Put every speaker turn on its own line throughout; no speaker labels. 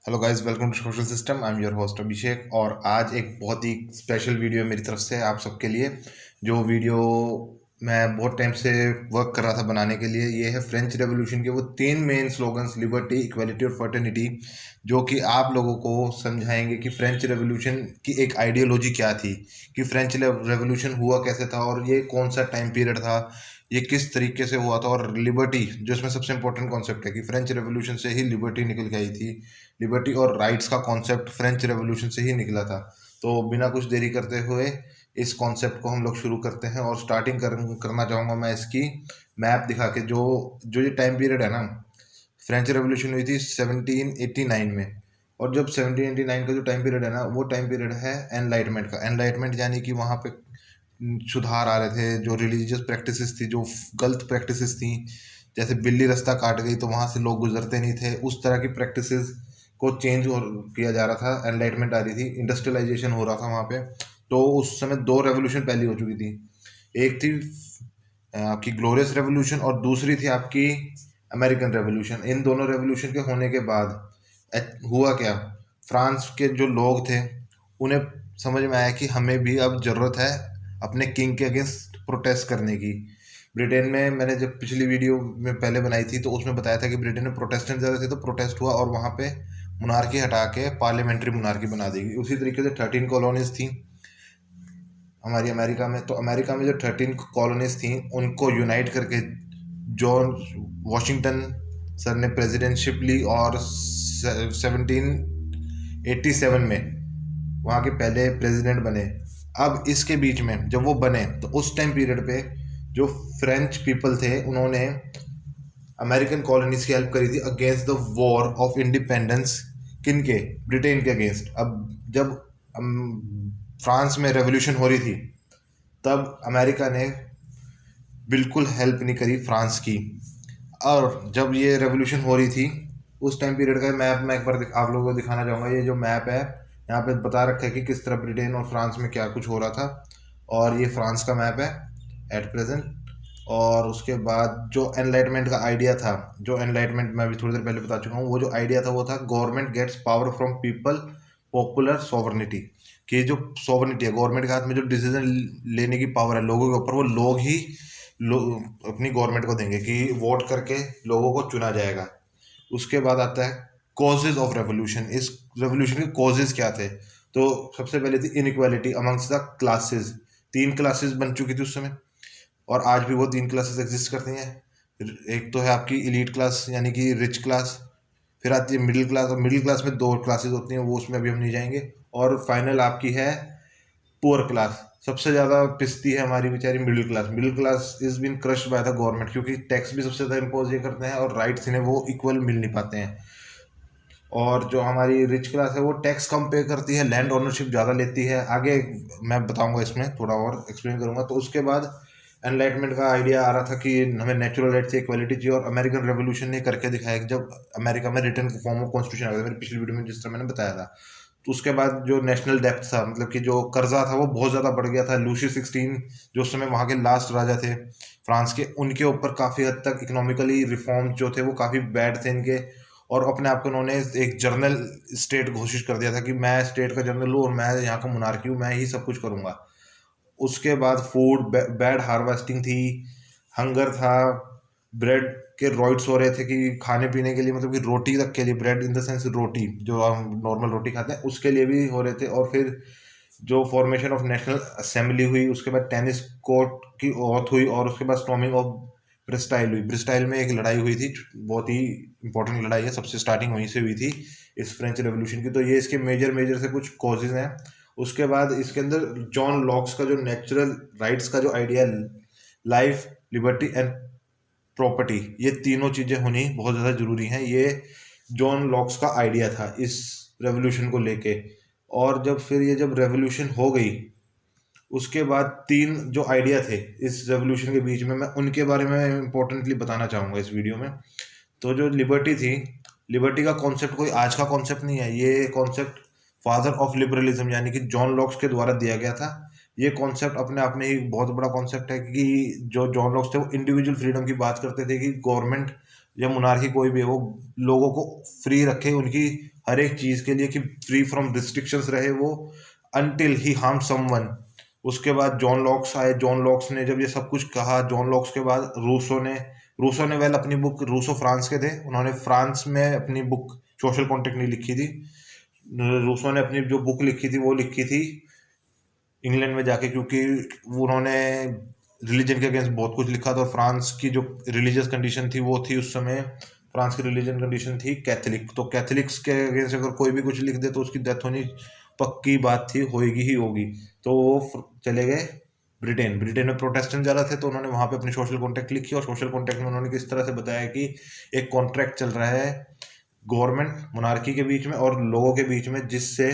Hello guys, welcome to social system. I am your host Abhishek और आज एक बहुत ही स्पेशल वीडियो मेरी तरफ से आप सबके लिए। जो वीडियो मैं बहुत टाइम से वर्क कर रहा था बनाने के लिए, ये है फ्रेंच रेवोल्यूशन के वो तीन मेन स्लोगन्स, लिबर्टी, इक्वालिटी और फर्टर्निटी, जो कि आप लोगों को समझाएंगे कि फ्रेंच रेवोल्यूशन की एक आइडियोलॉजी क्या थी, कि फ्रेंच रेवोल्यूशन हुआ कैसे था और ये कौन सा टाइम पीरियड था, ये किस तरीके से हुआ था। और लिबर्टी जो इसमें सबसे इंपॉर्टेंट कॉन्सेप्ट है कि फ्रेंच रेवोल्यूशन से ही लिबर्टी निकल के आई थी। लिबर्टी और राइट्स का कॉन्सेप्ट फ्रेंच रेवोल्यूशन से ही निकला था। तो बिना कुछ देरी करते हुए इस कॉन्सेप्ट को हम लोग शुरू करते हैं और करना चाहूँगा मैं इसकी मैप दिखा के। जो जो ये टाइम पीरियड है ना, फ्रेंच रेवोल्यूशन हुई थी 1789 में। और जब 1789 का जो टाइम पीरियड है ना, वो टाइम पीरियड है एनलाइटमेंट का। एनलाइटमेंट यानी कि वहाँ पे सुधार आ रहे थे, जो रिलीजियस प्रैक्टिसेस थी, जो गलत प्रैक्टिसेस थी, जैसे बिल्ली रास्ता काट गई तो वहाँ से लोग गुजरते नहीं थे, उस तरह की प्रैक्टिसेस को चेंज और किया जा रहा था। एनलाइटमेंट आ रही थी, इंडस्ट्रियलाइजेशन हो रहा था वहाँ पे। तो उस समय दो रेवोल्यूशन पहली हो चुकी थी। एक थी आपकी ग्लोरियस रेवोल्यूशन और दूसरी थी आपकी अमेरिकन रेवोल्यूशन। इन दोनों रेवोल्यूशन के होने के बाद हुआ क्या, फ्रांस के जो लोग थे उन्हें समझ में आया कि हमें भी अब ज़रूरत है अपने किंग के अगेंस्ट प्रोटेस्ट करने की। ब्रिटेन में मैंने जब पिछली वीडियो में पहले बनाई थी तो उसमें बताया था कि ब्रिटेन में प्रोटेस्टेंट ज़्यादा थे, तो प्रोटेस्ट हुआ और वहाँ पे मुनार्की हटा के पार्लियामेंट्री मुनार्की बना दी गई। उसी तरीके से 13 कॉलोनीज थी हमारी अमेरिका में। तो अमेरिका में जो 13 कॉलोनीज थी उनको यूनाइट करके जॉर्ज वॉशिंगटन सर ने प्रेसिडेंटशिप ली और 1787 में वहाँ के पहले प्रेसिडेंट बने। अब इसके बीच में जब वो बने तो उस टाइम पीरियड पे जो फ्रेंच पीपल थे उन्होंने अमेरिकन कॉलोनीज की हेल्प करी थी against the war of independence. किन के? ब्रिटेन के अगेंस्ट। अब जब फ्रांस में रेवोल्यूशन हो रही थी तब अमेरिका ने बिल्कुल हेल्प नहीं करी फ्रांस की। और जब ये रेवोल्यूशन हो रही थी उस टाइम पीरियड का मैप मैं एक बार आप लोगों को दिखाना चाहूँगा। ये जो मैप है यहाँ पे बता रखा है कि किस तरह ब्रिटेन और फ्रांस में क्या कुछ हो रहा था। और ये फ्रांस का मैप है एट प्रेजेंट। और उसके बाद जो एनलाइटमेंट का आइडिया था, जो एनलाइटमेंट मैं अभी थोड़ी देर पहले बता चुका हूँ, वो जो आइडिया था वो था government gets power from people, popular sovereignty. कि जो सोवरनिटी है, गवर्नमेंट के हाथ में जो डिसीजन लेने की पावर है लोगों के ऊपर, वो लोग ही अपनी गवर्नमेंट को देंगे कि वोट करके लोगों को चुना जाएगा। उसके बाद आता है कॉजेज ऑफ रेवोल्यूशन। इस रेवोल्यूशन के कॉजेज क्या थे? तो सबसे पहले थी इनइक्वालिटी अमंग्स द क्लासेस। तीन क्लासेस बन चुकी थी उस समय और आज भी वो तीन क्लासेस एग्जिस्ट करती हैं। एक तो है आपकी इलीट क्लास यानी कि रिच क्लास, फिर आती है मिडिल क्लास, और मिडिल क्लास में दो क्लासेस होती हैं, वो उसमें अभी हम नहीं जाएंगे। और फाइनल आपकी है पुअर क्लास। सबसे ज़्यादा पिसती है हमारी बेचारी middle class. Middle class is been crushed by the government, क्योंकि टैक्स भी सबसे ज़्यादा इम्पोज ये करते हैं और राइट्स इन्हें वो इक्वल मिल नहीं पाते हैं। और जो हमारी रिच क्लास है वो टैक्स कम पे करती है, लैंड ओनरशिप ज़्यादा लेती है। आगे मैं बताऊंगा, इसमें थोड़ा और एक्सप्लेन करूंगा। तो उसके बाद एनलाइटमेंट का आइडिया आ रहा था कि हमें नेचुरल राइट से इक्वालिटी चाहिए, और अमेरिकन रेवोल्यूशन ने करके दिखाया कि जब अमेरिका में रिटर्न फॉर्म ऑफ कॉन्स्टिट्यूशन आ गया, मेरी पिछली वीडियो में जिस तरह मैंने बताया था। तो उसके बाद जो नेशनल डेप्थ था, मतलब कि जो कर्जा था वो बहुत ज़्यादा बढ़ गया था। लूसी 16 जो उस समय वहाँ के लास्ट राजा थे फ्रांस के, उनके ऊपर काफ़ी हद तक इकोनॉमिकली रिफॉर्म जो थे वो काफ़ी बैड थे इनके। और अपने आप को उन्होंने एक जर्नल स्टेट घोषित कर दिया था कि मैं स्टेट का जर्नल हूँ और मैं यहाँ का मोनार्की हूँ, मैं ही सब कुछ करूँगा। उसके बाद फूड बैड हार्वेस्टिंग थी, हंगर था, ब्रेड के रॉइट्स हो रहे थे कि खाने पीने के लिए, मतलब कि रोटी तक के लिए, ब्रेड इन द सेंस रोटी जो हम नॉर्मल रोटी खाते हैं उसके लिए भी हो रहे थे। और फिर जो फॉर्मेशन ऑफ नेशनल असेंबली हुई, उसके बाद टेनिस कोर्ट की ऑथ हुई, और उसके बाद स्टॉर्मिंग ऑफ ब्रिस्टाइल हुई। ब्रिस्टाइल में एक लड़ाई हुई थी, बहुत ही इंपॉर्टेंट लड़ाई है, सबसे स्टार्टिंग वहीं से हुई थी इस फ्रेंच रेवोल्यूशन की। तो ये इसके मेजर मेजर से कुछ कॉजेज हैं। उसके बाद इसके अंदर जॉन लॉक्स का जो नेचुरल राइट्स का जो idea, life, liberty and property, ये तीनों चीज़ें होनी बहुत ज़्यादा ज़रूरी हैं। ये जॉन लॉक्स का आइडिया था इस रेवोल्यूशन को लेके। और जब रेवोल्यूशन हो गई, उसके बाद तीन जो आइडिया थे इस रेवोल्यूशन के बीच में, मैं उनके बारे में इंपॉर्टेंटली बताना चाहूँगा इस वीडियो में। तो जो लिबर्टी थी, लिबर्टी का कॉन्सेप्ट कोई आज का कॉन्सेप्ट नहीं है। ये कॉन्सेप्ट फादर ऑफ लिबरलिज्म यानी कि जॉन लॉक्स के द्वारा दिया गया था। ये कॉन्सेप्ट अपने आप में ही बहुत बड़ा कॉन्सेप्ट है कि जो जॉन लॉक्स थे वो इंडिविजुअल फ्रीडम की बात करते थे कि गवर्नमेंट या मोनार्की कोई भी हो, लोगों को फ्री रखे उनकी हर एक चीज़ के लिए, कि फ्री फ्रॉम रिस्ट्रिक्शंस रहे वो, अनटिल ही हार्म समवन। उसके बाद जॉन लॉक्स आए। जॉन लॉक्स ने जब ये सब कुछ कहा, जॉन लॉक्स के बाद रूसो ने वेल अपनी बुक, रूसो फ्रांस के थे, उन्होंने फ्रांस में अपनी बुक सोशल कॉन्ट्रैक्ट नहीं लिखी थी। रूसो ने अपनी जो बुक लिखी थी वो लिखी थी इंग्लैंड में जाके, क्योंकि उन्होंने रिलीजन के अगेंस्ट बहुत कुछ लिखा था। फ्रांस की जो रिलीजियस कंडीशन थी वो थी उस समय, फ्रांस की रिलीजन कंडीशन थी कैथलिक, तो कैथलिक्स के अगेंस्ट अगर कोई भी कुछ लिख दे तो उसकी डेथ होनी पक्की बात थी, होएगी ही होगी। तो वो चले गए ब्रिटेन। ब्रिटेन में प्रोटेस्टेंट ज़्यादा थे, तो उन्होंने वहाँ पे अपनी सोशल कॉन्ट्रैक्ट लिखी, और सोशल कॉन्ट्रैक्ट में उन्होंने किस तरह से बताया कि एक कॉन्ट्रैक्ट चल रहा है गवर्नमेंट मोनार्की के बीच में और लोगों के बीच में, जिससे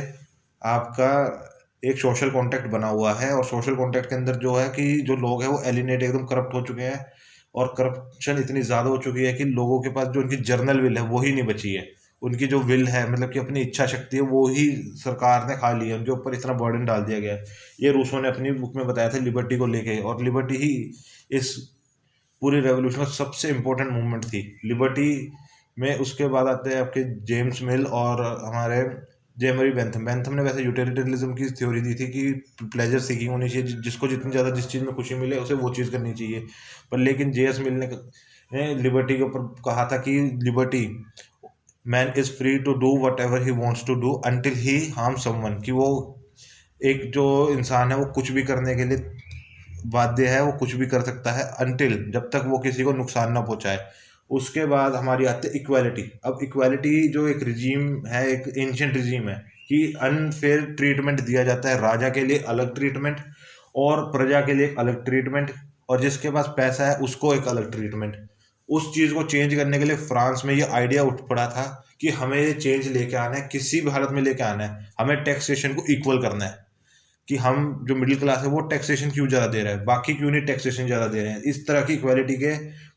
आपका एक सोशल कॉन्ट्रैक्ट बना हुआ है। और सोशल कॉन्ट्रैक्ट के अंदर जो है कि जो लोग हैं वो एलिनेट, एकदम करप्ट हो चुके हैं, और करप्शन इतनी ज़्यादा हो चुकी है कि लोगों के पास जो उनकी जर्नल विल है वो ही नहीं बची है। उनकी जो विल है, मतलब कि अपनी इच्छा शक्ति है, वो ही सरकार ने खा ली है, उनके ऊपर इतना बर्डन डाल दिया गया है। ये रूसो ने अपनी बुक में बताया था लिबर्टी को लेके, और लिबर्टी ही इस पूरी रेवोल्यूशन का सबसे इम्पोर्टेंट मूवमेंट थी, लिबर्टी में। उसके बाद आते हैं आपके जेम्स मिल और हमारे जेमरी बेंथम। बेंथम ने वैसे यूटिलिटरिज्म की थ्योरी दी थी कि प्लेजर सीकिंग होनी चाहिए, जिसको जितनी ज़्यादा जिस चीज़ में खुशी मिले उसे वो चीज़ करनी चाहिए। पर लेकिन जेएस मिल ने लिबर्टी के ऊपर कहा था कि liberty, man is free to do whatever he wants to do until he harm someone, कि वो एक जो इंसान है वो कुछ भी करने के लिए बाध्य है, वो कुछ भी कर सकता है अनटिल, जब तक वो किसी को नुकसान ना पहुंचाए। उसके बाद हमारी आती है इक्वालिटी। अब इक्वालिटी जो एक रिजीम है, एक एंशिएंट रिजीम है कि अनफेयर ट्रीटमेंट दिया जाता है, राजा के लिए अलग ट्रीटमेंट और प्रजा के लिए एक अलग ट्रीटमेंट, और जिसके पास पैसा है उसको एक अलग ट्रीटमेंट। उस चीज़ को चेंज करने के लिए फ्रांस में ये आइडिया उठ पड़ा था कि हमें ये चेंज लेके आना है, किसी भी हालत में लेके आना है, हमें टैक्सेशन को इक्वल करना है। कि हम जो मिडिल क्लास है वो टैक्सेशन क्यों ज़्यादा दे रहा है, बाकी क्यों नहीं टैक्सेशन ज़्यादा दे रहे हैं। इस तरह की इक्वालिटी के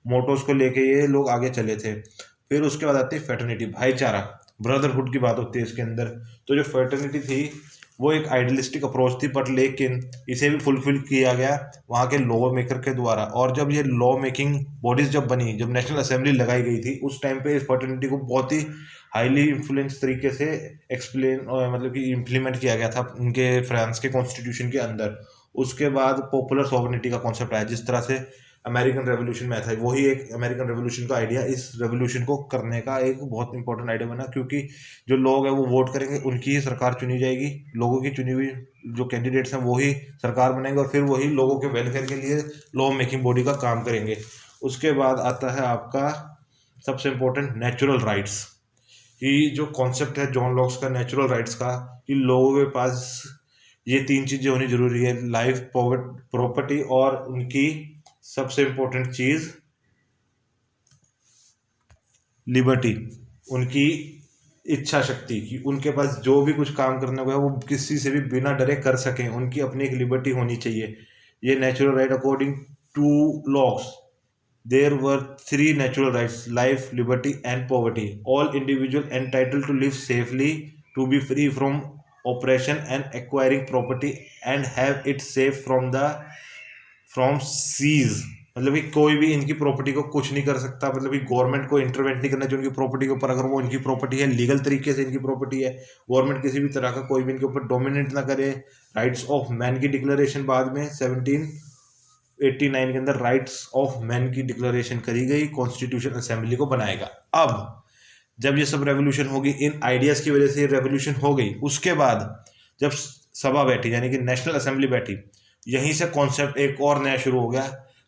मोटोस को लेके ये लोग आगे चले थे। फिर उसके बाद आती है फेटर्निटी, भाईचारा, ब्रदरहुड की बात होती है इसके अंदर। तो जो फेटर्निटी थी वो एक आइडियलिस्टिक अप्रोच थी, बट लेकिन इसे भी फुलफिल किया गया वहाँ के लॉ मेकर के द्वारा। और जब ये लॉ मेकिंग बॉडीज जब बनी, जब नेशनल असेंबली लगाई गई थी, उस टाइम पे इस फर्टिलिटी को बहुत ही हाईली इन्फ्लुएंस तरीके से एक्सप्लेन, मतलब कि इम्प्लीमेंट किया गया था उनके फ्रांस के कॉन्स्टिट्यूशन के अंदर। उसके बाद पॉपुलर सॉवरेनिटी का कॉन्सेप्ट आया, जिस तरह से अमेरिकन रेवोल्यूशन में था, वही एक अमेरिकन रेवोल्यूशन का आइडिया इस रेवोल्यूशन को करने का एक बहुत इंपॉर्टेंट आइडिया बना, क्योंकि जो लोग हैं वो वोट करेंगे, उनकी ही सरकार चुनी जाएगी, लोगों की चुनी हुई जो कैंडिडेट्स हैं वो ही सरकार बनेंगे, और फिर वही लोगों के वेलफेयर के लिए लॉ मेकिंग बॉडी का काम करेंगे। उसके बाद आता है आपका सबसे इम्पोर्टेंट नेचुरल राइट्स, कि जो कॉन्सेप्ट है जॉन लॉक्स का नेचुरल राइट्स का, कि लोगों के पास ये तीन चीज़ें होनी जरूरी है, लाइफ, प्रॉपर्टी और उनकी सबसे इम्पोर्टेंट चीज़ लिबर्टी, उनकी इच्छा शक्ति, कि उनके पास जो भी कुछ काम करने को है वो किसी से भी बिना डरे कर सकें, उनकी अपनी एक लिबर्टी होनी चाहिए। ये natural right according to Locke's there were three natural rights: life, liberty and poverty. All individual entitled to live safely, to be free from oppression and acquiring property and have it safe from seize। मतलब कि कोई भी इनकी property को कुछ नहीं कर सकता, मतलब कि गवर्नमेंट को इंटरवेंट नहीं करना चाहिए उनकी प्रॉपर्टी के ऊपर। अगर वो इनकी प्रॉपर्टी है, लीगल तरीके से इनकी प्रॉपर्टी है, गवर्नमेंट किसी भी तरह का कोई भी इनके ऊपर डोमिनेट ना करे। राइट्स ऑफ मैन की डिक्लेरेशन बाद में 1789 के अंदर राइट्स ऑफ मैन की डिक्लेरेशन करी गई, कॉन्स्टिट्यूशन असेंबली को बनाएगा। अब जब ये सब रेवोल्यूशन होगी, इन आइडियाज़ की वजह से रेवोल्यूशन हो गई, उसके बाद जब सभा बैठी, यानी कि नेशनल असेंबली बैठी, यहीं से कॉन्सेप्ट एक और नया शुरू हो गया,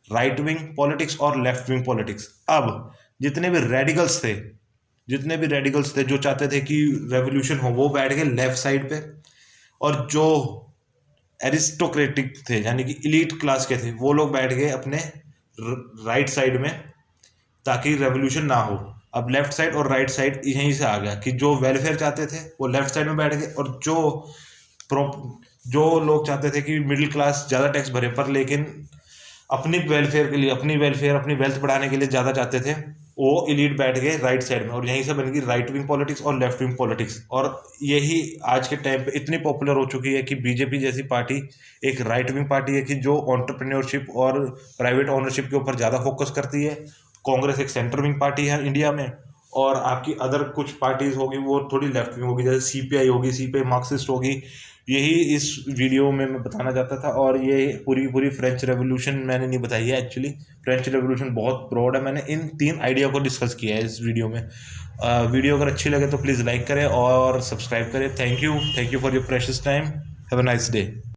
राइट विंग पॉलिटिक्स और लेफ्ट विंग पॉलिटिक्स। अब जितने भी रेडिकल्स थे जो चाहते थे कि रेवोल्यूशन हो, वो बैठ गए लेफ्ट साइड पे, और जो एरिस्टोक्रेटिक थे यानी कि इलीट क्लास के थे, वो लोग बैठ गए अपने राइट साइड में, ताकि रेवोल्यूशन ना हो। अब लेफ्ट साइड और राइट साइड यहीं से आ गया कि जो वेलफेयर चाहते थे वो लेफ्ट साइड में बैठ गए, और जो लोग चाहते थे कि मिडिल क्लास ज़्यादा टैक्स भरे, पर लेकिन अपनी वेलफेयर के लिए, अपनी वेल्थ बढ़ाने के लिए ज़्यादा चाहते थे, वो एलीट बैठ गए राइट साइड में, और यहीं से बन गई राइट विंग पॉलिटिक्स और लेफ्ट विंग पॉलिटिक्स। और यही आज के टाइम पे इतनी पॉपुलर हो चुकी है कि बीजेपी जैसी पार्टी एक राइट विंग पार्टी है कि जो एंटरप्रेन्योरशिप और प्राइवेट ओनरशिप के ऊपर ज़्यादा फोकस करती है। कांग्रेस एक सेंटर विंग पार्टी है इंडिया में, और आपकी अदर कुछ पार्टीज होगी वो थोड़ी लेफ्ट विंग होगी, जैसे सीपीआई होगी, सीपीआई मार्क्सिस्ट होगी। यही इस वीडियो में मैं बताना चाहता था। और ये पूरी पूरी फ्रेंच रेवोल्यूशन मैंने नहीं बताई है एक्चुअली, फ्रेंच रेवोल्यूशन बहुत ब्रॉड है, मैंने इन 3 आइडिया को डिस्कस किया है इस वीडियो में। वीडियो अगर अच्छी लगे तो प्लीज़ लाइक करें और सब्सक्राइब करें। Thank you for your precious time. Have a nice day.